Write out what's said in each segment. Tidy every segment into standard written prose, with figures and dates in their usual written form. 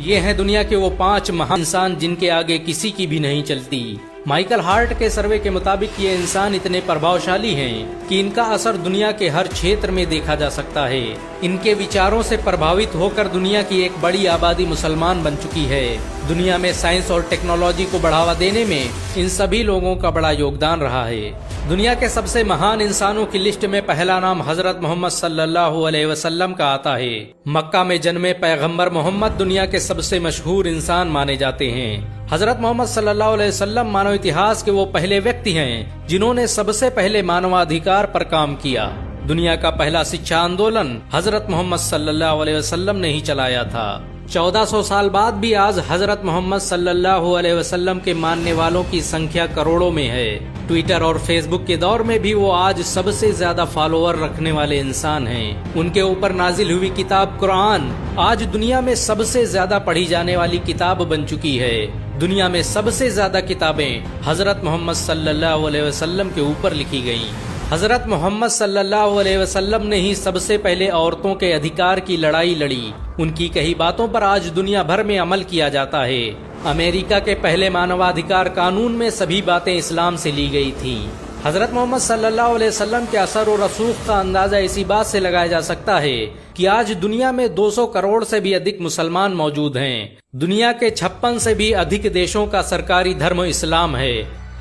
ये हैं दुनिया के वो 5 महान इंसान जिनके आगे किसी की भी नहीं चलती। माइकल हार्ट के सर्वे के मुताबिक ये इंसान इतने प्रभावशाली हैं कि इनका असर दुनिया के हर क्षेत्र में देखा जा सकता है। इनके विचारों से प्रभावित होकर दुनिया की एक बड़ी आबादी मुसलमान बन चुकी है। दुनिया में साइंस और टेक्नोलॉजी को बढ़ावा देने में इन सभी लोगों का बड़ा योगदान रहा है। दुनिया के सबसे महान इंसानों की लिस्ट में पहला नाम हजरत मोहम्मद सल्लल्लाहु अलैहि वसल्लम का आता है। मक्का में जन्मे पैगंबर मोहम्मद दुनिया के सबसे मशहूर इंसान माने जाते हैं। हजरत मोहम्मद सल्लल्लाहु अलैहि वसल्लम मानव इतिहास के वो पहले व्यक्ति हैं जिन्होंने सबसे पहले मानवाधिकार पर काम किया। दुनिया का पहला शिक्षा आंदोलन हजरत मोहम्मद सल्लल्लाहु अलैहि वसल्लम ने ही चलाया था। 1400 साल बाद भी आज हजरत मोहम्मद सल्लल्लाहु अलैहि वसल्लम के मानने वालों की संख्या करोड़ों में है। ट्विटर और फेसबुक के दौर में भी वो आज सबसे ज्यादा फॉलोअर रखने वाले इंसान हैं। उनके ऊपर नाजिल हुई किताब कुरान आज दुनिया में सबसे ज्यादा पढ़ी जाने वाली किताब बन चुकी है। दुनिया में सबसे ज्यादा किताबें हजरत मोहम्मद सल्लल्लाहु अलैहि वसल्लम के ऊपर लिखी गयी। हजरत मोहम्मद सल्लल्लाहु अलैहि वसल्लम ने ही सबसे पहले औरतों के अधिकार की लड़ाई लड़ी। उनकी कही बातों पर आज दुनिया भर में अमल किया जाता है। अमेरिका के पहले मानवाधिकार कानून में सभी बातें इस्लाम से ली गई थी। हजरत मोहम्मद सल्लल्लाहु अलैहि वसल्लम के असर और रसूख का अंदाजा इसी बात से लगाया जा सकता है कि आज दुनिया में 200 करोड़ से भी अधिक मुसलमान मौजूद हैं। दुनिया के 56 से भी अधिक देशों का सरकारी धर्म इस्लाम है।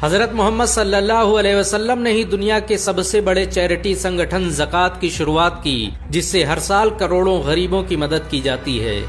हजरत मोहम्मद सल्लल्लाहु अलैहि वसल्लम ने ही दुनिया के सबसे बड़े चैरिटी संगठन ज़कात की शुरुआत की, जिससे हर साल करोड़ों गरीबों की मदद की जाती है।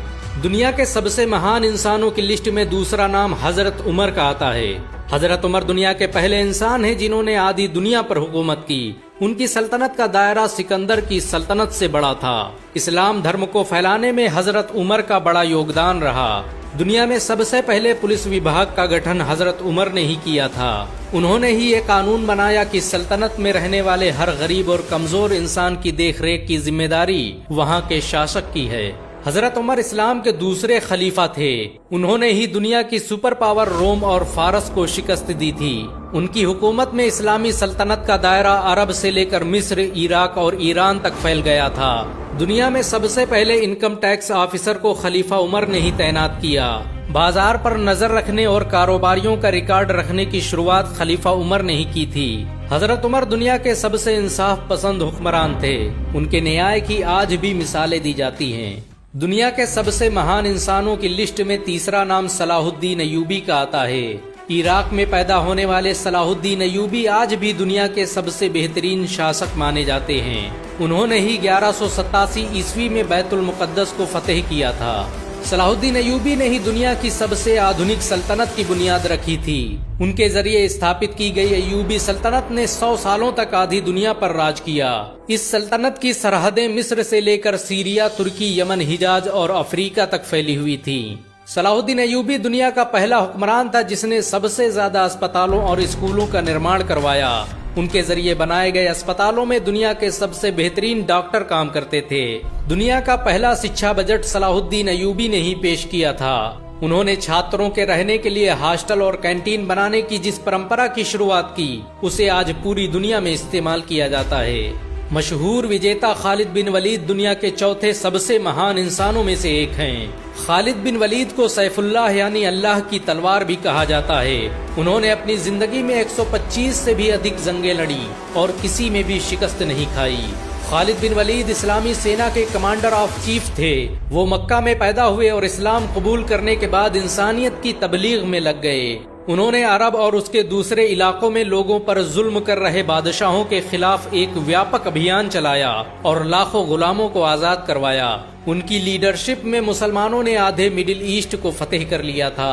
दुनिया के सबसे महान इंसानों की लिस्ट में दूसरा नाम हजरत उमर का आता है। हजरत उमर दुनिया के पहले इंसान हैं जिन्होंने आधी दुनिया पर हुकूमत की। उनकी सल्तनत का दायरा सिकंदर की सल्तनत से बड़ा था। इस्लाम धर्म को फैलाने में हजरत उमर का बड़ा योगदान रहा। दुनिया में सबसे पहले पुलिस विभाग का गठन हजरत उमर ने ही किया था। उन्होंने ही ये कानून बनाया कि सल्तनत में रहने वाले हर गरीब और कमजोर इंसान की देखरेख की जिम्मेदारी वहाँ के शासक की है। हजरत उमर इस्लाम के दूसरे खलीफा थे। उन्होंने ही दुनिया की सुपर पावर रोम और फारस को शिकस्त दी थी। उनकी हुकूमत में इस्लामी सल्तनत का दायरा अरब से लेकर मिस्र, इराक और ईरान तक फैल गया था। दुनिया में सबसे पहले इनकम टैक्स ऑफिसर को खलीफा उमर ने ही तैनात किया। बाजार पर नजर रखने और कारोबारियों का रिकॉर्ड रखने की शुरुआत खलीफा उमर ने ही की थी। हजरत उमर दुनिया के सबसे इंसाफ पसंद हुक्मरान थे। उनके न्याय की आज भी मिसालें दी जाती हैं। दुनिया के सबसे महान इंसानों की लिस्ट में तीसरा नाम सलाहुद्दीन अय्यूबी का आता है। इराक में पैदा होने वाले सलाहुद्दीन अय्यूबी आज भी दुनिया के सबसे बेहतरीन शासक माने जाते हैं। उन्होंने ही 1187 ईस्वी में बैतुल मुकद्दस को फतेह किया था। सलाहुद्दीन अय्यूबी ने ही दुनिया की सबसे आधुनिक सल्तनत की बुनियाद रखी थी। उनके जरिए स्थापित की गई अय्यूबी सल्तनत ने 100 सालों तक आधी दुनिया पर राज किया। इस सल्तनत की सरहदें मिस्र से लेकर सीरिया, तुर्की, यमन, हिजाज और अफ्रीका तक फैली हुई थी। सलाहुद्दीन अय्यूबी दुनिया का पहला हुक्मरान था जिसने सबसे ज्यादा अस्पतालों और स्कूलों का निर्माण करवाया। उनके जरिए बनाए गए अस्पतालों में दुनिया के सबसे बेहतरीन डॉक्टर काम करते थे। दुनिया का पहला शिक्षा बजट सलाहुद्दीन अय्यूबी ने ही पेश किया था। उन्होंने छात्रों के रहने के लिए हॉस्टल और कैंटीन बनाने की जिस परंपरा की शुरुआत की, उसे आज पूरी दुनिया में इस्तेमाल किया जाता है। मशहूर विजेता खालिद बिन वलीद दुनिया के चौथे सबसे महान इंसानों में से एक हैं। खालिद बिन वलीद को सैफुल्लाह यानी अल्लाह की तलवार भी कहा जाता है। उन्होंने अपनी जिंदगी में 125 से भी अधिक जंगें लड़ी और किसी में भी शिकस्त नहीं खाई। खालिद बिन वलीद इस्लामी सेना के कमांडर ऑफ चीफ थे। वो मक्का में पैदा हुए और इस्लाम कबूल करने के बाद इंसानियत की तबलीग में लग गए। उन्होंने अरब और उसके दूसरे इलाकों में लोगों पर जुल्म कर रहे बादशाहों के खिलाफ एक व्यापक अभियान चलाया और लाखों गुलामों को आजाद करवाया। उनकी लीडरशिप में मुसलमानों ने आधे मिडिल ईस्ट को फतेह कर लिया था।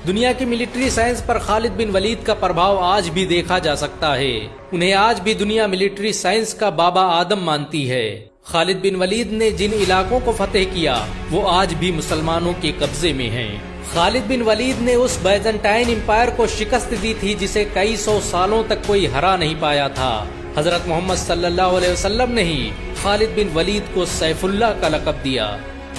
दुनिया की मिलिट्री साइंस पर खालिद बिन वलीद का प्रभाव आज भी देखा जा सकता है। उन्हें आज भी दुनिया मिलिट्री साइंस का बाबा आदम मानती है। खालिद बिन वलीद ने जिन इलाकों को फतेह किया वो आज भी मुसलमानों के कब्जे में हैं। खालिद बिन वलीद ने उस बैजेंटाइन एम्पायर को शिकस्त दी थी जिसे कई 100 सालों तक कोई हरा नहीं पाया था। हजरत मोहम्मद सल्लल्लाहु अलैहि वसल्लम ने ही खालिद बिन वलीद को सैफुल्लाह का लक़ब दिया।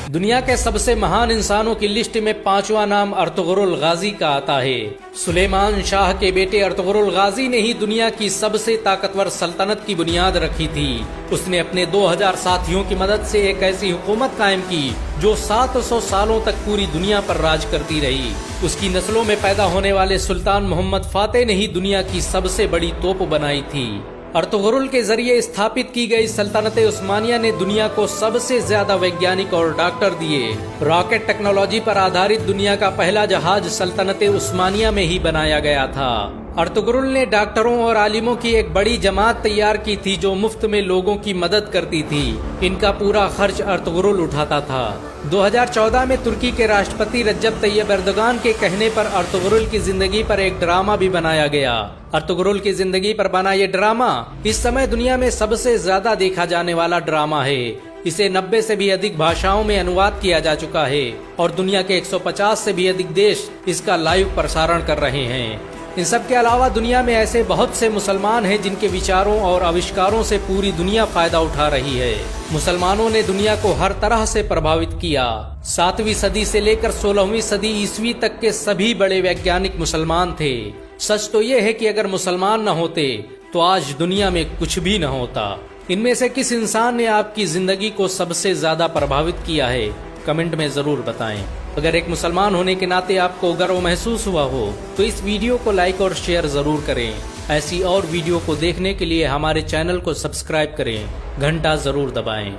दुनिया के सबसे महान इंसानों की लिस्ट में 5वां नाम अर्तुगरुल गाजी का आता है। सुलेमान शाह के बेटे अर्तुगरुल गाजी ने ही दुनिया की सबसे ताकतवर सल्तनत की बुनियाद रखी थी। उसने अपने 2000 साथियों की मदद से एक ऐसी हुकूमत कायम की जो 700 सालों तक पूरी दुनिया पर राज करती रही। उसकी नस्लों में पैदा होने वाले सुल्तान मोहम्मद फातेह ने ही दुनिया की सबसे बड़ी तोप बनाई थी। अर्तुगरुल के जरिए स्थापित की गई सल्तनत उस्मानिया ने दुनिया को सबसे ज्यादा वैज्ञानिक और डॉक्टर दिए। रॉकेट टेक्नोलॉजी पर आधारित दुनिया का पहला जहाज सल्तनत उस्मानिया में ही बनाया गया था। अर्तुगरुल ने डॉक्टरों और आलिमों की एक बड़ी जमात तैयार की थी जो मुफ्त में लोगों की मदद करती थी। इनका पूरा खर्च अर्तुगरुल उठाता था। 2014 में तुर्की के राष्ट्रपति रज्जब तैयब एर्दोगान के कहने पर अर्तुगरुल की जिंदगी पर एक ड्रामा भी बनाया गया। अर्तुगरुल की जिंदगी पर बना ये ड्रामा इस समय दुनिया में सबसे ज्यादा देखा जाने वाला ड्रामा है। इसे 90 से भी अधिक भाषाओं में अनुवाद किया जा चुका है और दुनिया के 150 से भी अधिक देश इसका लाइव प्रसारण कर रहे हैं। इन सब के अलावा दुनिया में ऐसे बहुत से मुसलमान हैं जिनके विचारों और आविष्कारों से पूरी दुनिया फायदा उठा रही है। मुसलमानों ने दुनिया को हर तरह से प्रभावित किया। 7वीं सदी से लेकर 16वीं सदी ईस्वी तक के सभी बड़े वैज्ञानिक मुसलमान थे। सच तो ये है कि अगर मुसलमान न होते तो आज दुनिया में कुछ भी न होता। इनमें से किस इंसान ने आपकी जिंदगी को सबसे ज्यादा प्रभावित किया है, कमेंट में जरूर बताएं। अगर एक मुसलमान होने के नाते आपको गर्व महसूस हुआ हो तो इस वीडियो को लाइक और शेयर जरूर करें। ऐसी और वीडियो को देखने के लिए हमारे चैनल को सब्सक्राइब करें, घंटा जरूर दबाएं।